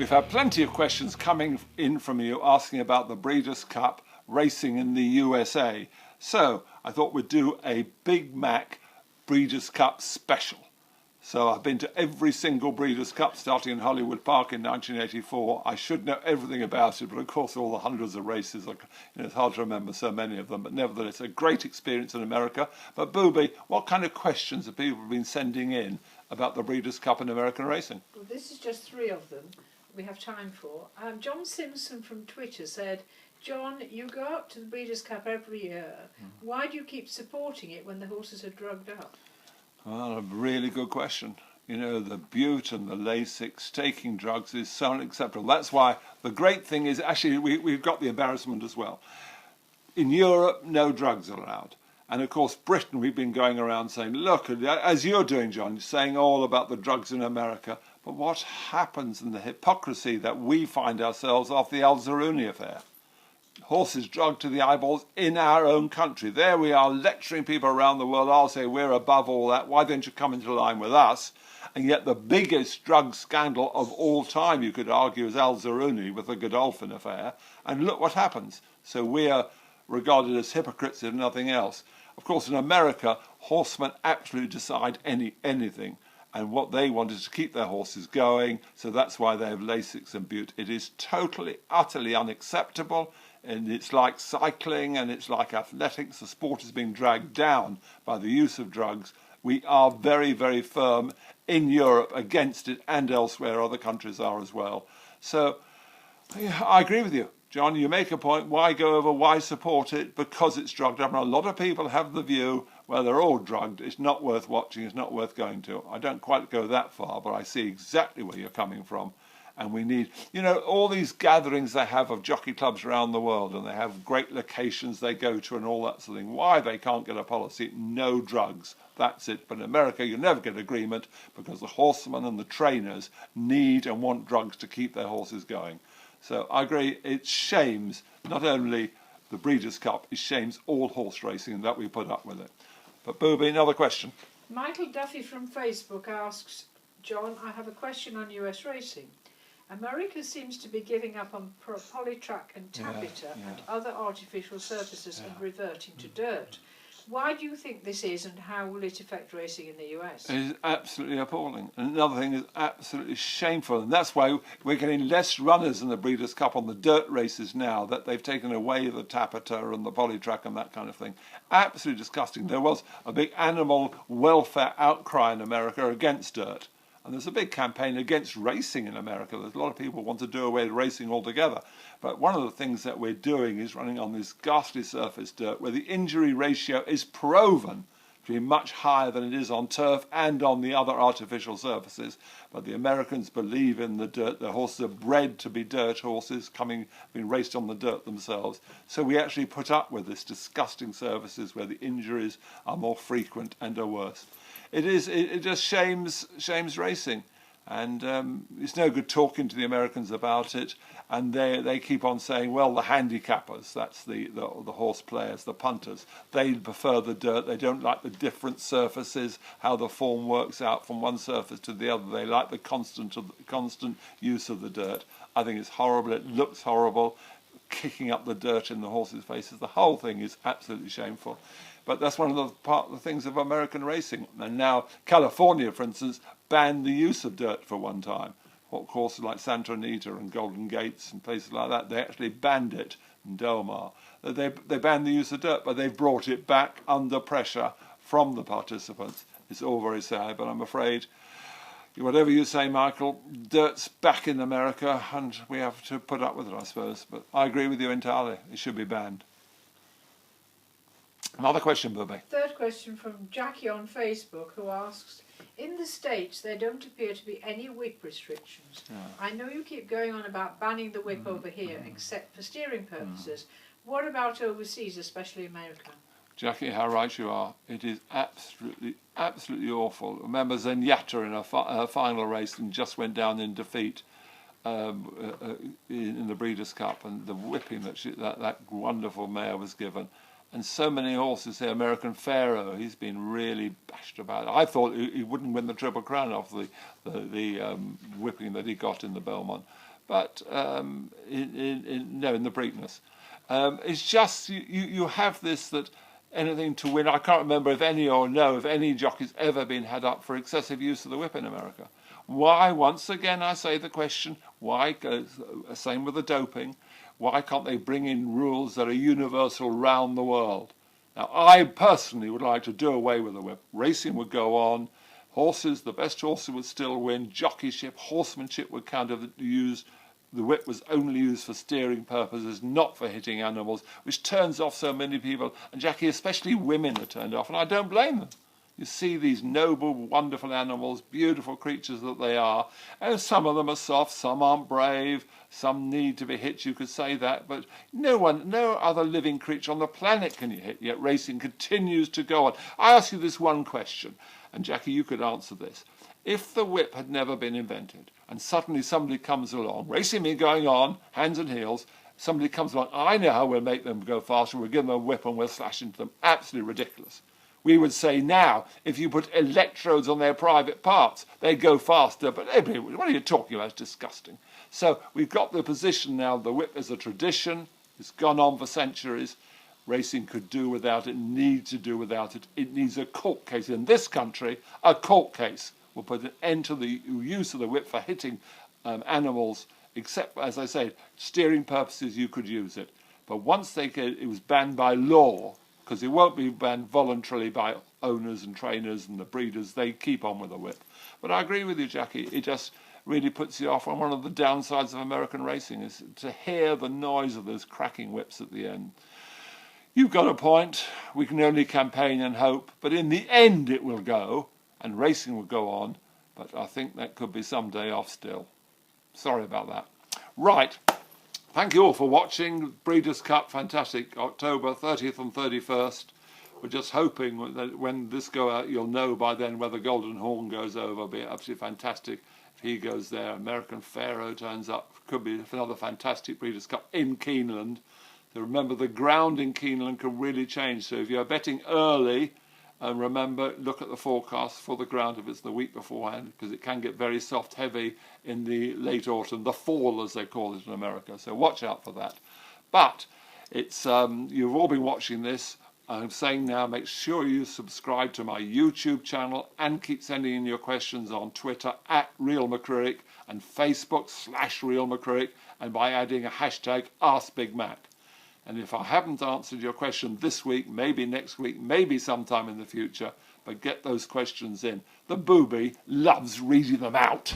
We've had plenty of questions coming in from you asking about the Breeders' Cup racing in the USA. So I thought we'd do a Big Mac Breeders' Cup special. So I've been to every single Breeders' Cup starting in Hollywood Park in 1984. I should know everything about it, but of course all the hundreds of races, it's hard to remember so many of them, but nevertheless a great experience in America. But Booby, what kind of questions have people been sending in about the Breeders' Cup in American racing? Well, this is just 3 of them we have time for. John Simpson from Twitter said, John, you go up to the Breeders' Cup every year. Why do you keep supporting it when the horses are drugged up? Well, a really good question. You know, the Butte and the Lasix taking drugs is so unacceptable. That's why the great thing is, actually, we've got the embarrassment as well. In Europe, no drugs are allowed. And of course, Britain, we've been going around saying, look, as you're doing, John, saying all about the drugs in America. But what happens in the hypocrisy that we find ourselves after the Al-Zaruni affair? Horses drugged to the eyeballs in our own country. There we are lecturing people around the world. I'll say we're above all that. Why don't you come into line with us? And yet the biggest drug scandal of all time, you could argue, is Al-Zaruni with the Godolphin affair. And look what happens. So we are regarded as hypocrites if nothing else. Of course, in America, horsemen absolutely decide anything. And what they want is to keep their horses going. So that's why they have Lasix and Butte. It is totally, utterly unacceptable. And it's like cycling and it's like athletics. The sport is being dragged down by the use of drugs. We are very, very firm in Europe against it, and elsewhere. Other countries are as well. So yeah, I agree with you, John. You make a point. Why go over? Why support it? Because it's drugged up. And a lot of people have the view, well, they're all drugged. It's not worth watching. It's not worth going to. I don't quite go that far, but I see exactly where you're coming from. And we need, you know, all these gatherings they have of jockey clubs around the world, and they have great locations they go to and all that sort of thing. Why they can't get a policy? No drugs. That's it. But in America, you never get agreement because the horsemen and the trainers need and want drugs to keep their horses going. So I agree. It shames not only the Breeders' Cup, it shames all horse racing that we put up with it. But Booby, another question. Michael Duffy from Facebook asks, John, I have a question on US racing. America seems to be giving up on polytrack and tapeter and other artificial surfaces and reverting to dirt. Why do you think this is, and how will it affect racing in the US? It is absolutely appalling. And another thing is absolutely shameful. And that's why we're getting less runners in the Breeders' Cup on the dirt races now, that they've taken away the tapeter and the polytrack and that kind of thing. Absolutely disgusting. There was a big animal welfare outcry in America against dirt. And there's a big campaign against racing in America. There's a lot of people who want to do away with racing altogether. But one of the things that we're doing is running on this ghastly surface dirt where the injury ratio is proven to be much higher than it is on turf and on the other artificial surfaces. But the Americans believe in the dirt. Their horses are bred to be dirt horses, being raced on the dirt themselves. So we actually put up with this disgusting surfaces where the injuries are more frequent and are worse. It just shames racing, and it's no good talking to the Americans about it. And they keep on saying, well, the handicappers, that's the horse players, the punters, they prefer the dirt. They don't like the different surfaces, how the form works out from one surface to the other. They like the constant use of the dirt. I think it's horrible. It looks horrible, kicking up the dirt in the horses' faces. The whole thing is absolutely shameful. But that's one of the things of American racing. And now California, for instance, banned the use of dirt for one time. What courses like Santa Anita and Golden Gates and places like that, they actually banned it in Del Mar. They banned the use of dirt, but they've brought it back under pressure from the participants. It's all very sad, but I'm afraid, whatever you say, Michael, dirt's back in America, and we have to put up with it, I suppose. But I agree with you entirely. It should be banned. Another question, Bubby. Third question from Jackie on Facebook, who asks, in the States there don't appear to be any whip restrictions. Yeah. I know you keep going on about banning the whip over here, except for steering purposes. What about overseas, especially America? Jackie, how right you are. It is absolutely awful. Remember Zenyatta in her final race and just went down in defeat in the Breeders' Cup, and the whipping that wonderful mare was given. And so many horses here. American Pharaoh, he's been really bashed about it. I thought he wouldn't win the Triple Crown off the whipping that he got in the Belmont. but in the Preakness. It's just you have this that anything to win. I can't remember if any jockey's ever been had up for excessive use of the whip in America. Why? Once again, I say the question: why? Same with the doping. Why can't they bring in rules that are universal round the world? Now, I personally would like to do away with the whip. Racing would go on. Horses, the best horses would still win. Jockeyship, horsemanship would kind of use. The whip was only used for steering purposes, not for hitting animals, which turns off so many people. And Jackie, especially women, are turned off, and I don't blame them. You see these noble, wonderful animals, beautiful creatures that they are, and some of them are soft, some aren't brave, some need to be hit, you could say that, but no other living creature on the planet can you hit, yet racing continues to go on. I ask you this one question, and Jackie, you could answer this. If the whip had never been invented, and suddenly somebody comes along, racing me going on, hands and heels, somebody comes along, I know how we'll make them go faster, we'll give them a whip and we'll slash into them. Absolutely ridiculous. We would say now, if you put electrodes on their private parts, they'd go faster, but what are you talking about? It's disgusting. So we've got the position now, the whip is a tradition, it's gone on for centuries. Racing could do without it, needs to do without it. It needs a court case. In this country, a court case will put an end to the use of the whip for hitting animals, except, as I say, steering purposes you could use it. But once it was banned by law, because it won't be banned voluntarily by owners and trainers and the breeders, they keep on with the whip. But I agree with you, Jackie, it just really puts you off. And one of the downsides of American racing is to hear the noise of those cracking whips at the end. You've got a point, we can only campaign and hope, but in the end it will go, and racing will go on, but I think that could be some day off still. Sorry about that. Right. Thank you all for watching. Breeders' Cup, fantastic. October 30th and 31st. We're just hoping that when this goes out, you'll know by then whether Golden Horn goes over. It'll be absolutely fantastic if he goes there. American Pharaoh turns up. Could be another fantastic Breeders' Cup in Keeneland. So remember, the ground in Keeneland can really change. So if you're betting early, remember, look at the forecast for the ground if it's the week beforehand, because it can get very soft, heavy in the late autumn, the fall as they call it in America. So watch out for that. But it's you've all been watching this. I'm saying now, make sure you subscribe to my YouTube channel and keep sending in your questions on Twitter @RealMcCririck and Facebook /RealMcCririck, and by adding a hashtag #AskBigMac. And if I haven't answered your question this week, maybe next week, maybe sometime in the future, but get those questions in. The booby loves reading them out.